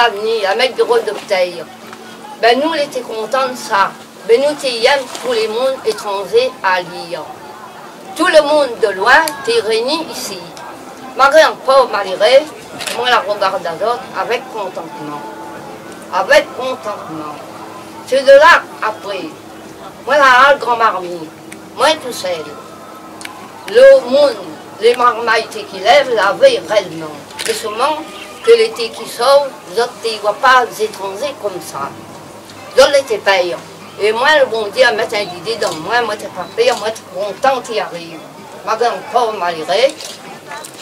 l'avenir, à mettre du rôle de bouteille. Ben nous, on était contents de ça. Ben nous, t'aimons tous les mondes étrangers à lire. Tout le monde de loin t'es réuni ici. Malgré un pauvre malheureux, moi la regarde à l'autre avec contentement. Avec contentement. C'est de là, après, moi la grand marmite, moi tout seul. Le monde, les marmailles qui lèvent, la veille réellement. Et seulement que l'été qui sort, les autres ne voient pas les étrangers comme ça. Les autres les payent. Et moi, le bon Dieu, mettre une idée dans moi, moi, t'es pas payé, moi, t'es content qu'il arrive. Malgré un pauvre malheureux,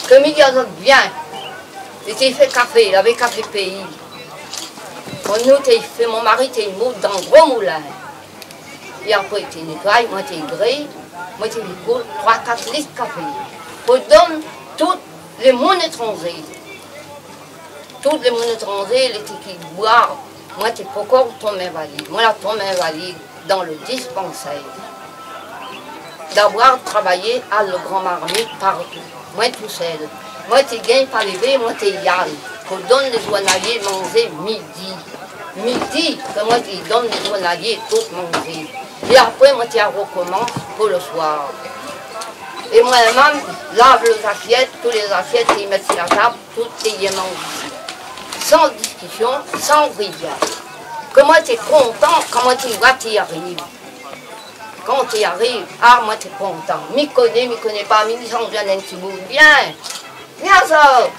que midi à l'autre vient, et t'es fait café, il avait café pays. Nous, t'es fait, mon mari, t'es mou dans le gros moulin. Et après, t'es nettoyé, moi, t'es gris, moi, t'es cool, 3-4 litres de café. Pour donner tous les mondes étrangers. Tous les mondes étrangers, les qui boivent. Moi, t'es pas encore tombé invalide. Moi, la tombé invalide dans le dispensaire. D'avoir travaillé à le grand marmite partout. Moi, tout seul. Moi, t'es gagné par lever, moi, t'es yal. Pour donner les journaliers manger midi. Midi, que moi, t'es donne les journaliers tout manger. Et après, moi, t'es recommence pour le soir. Et moi-même, lave les assiettes, tous les assiettes, ils mettent sur la table, tout est mangé. Sans discussion, sans rivière. Comment tu es content, comment tu vois, tu y arrives. Quand tu y arrives, ah, moi tu es content. M'y connais pas, m'y disant bien un petit bout. Viens, viens ça.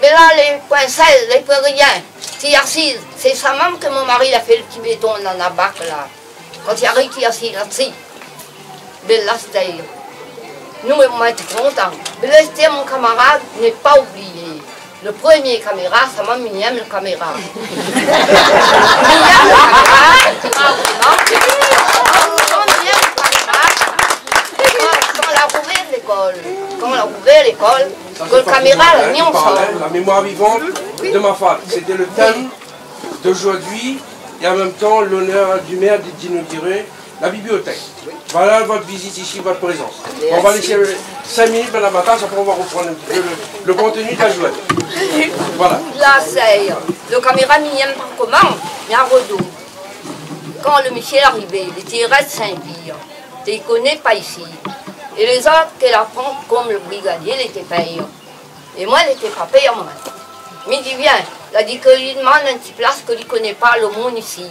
Mais là, les princesses, les peu rien. Tu y assises. C'est ça même que mon mari a fait le petit béton dans la bac là. Quand il arrive, tu y assises là-dessus. Mais là, c'était. Nous, moi, tu es content. Mais là, c'était mon camarade, n'est pas oublié. Le premier caméra, ça m'a mis le caméra. Quand on a ouvert l'école, le caméra, la mis ensemble. La mémoire vivante de ma femme. C'était le thème d'aujourd'hui et en même temps l'honneur du maire d'inaugurer la bibliothèque. Voilà votre visite ici, votre présence. On va laisser 5 minutes dans la matin, après on va reprendre un petit peu le contenu de la journée. Voilà. Là, c'est le caméra minième par comment, il y a un redout. Quand le monsieur est arrivé, il était resté 5 billes. Il ne connaît pas ici. Et les autres, qu'elle apprend comme le brigadier, il était payé. Et moi, il n'était pas payé, moi. Mais il dit, viens, il a dit qu'il demande une petite place qu'il ne connaît pas le monde ici.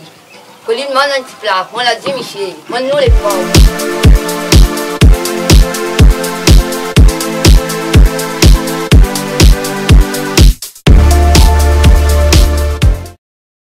Qu'il demande une petite place. Moi, il a dit, monsieur, moi, nous les pauvres.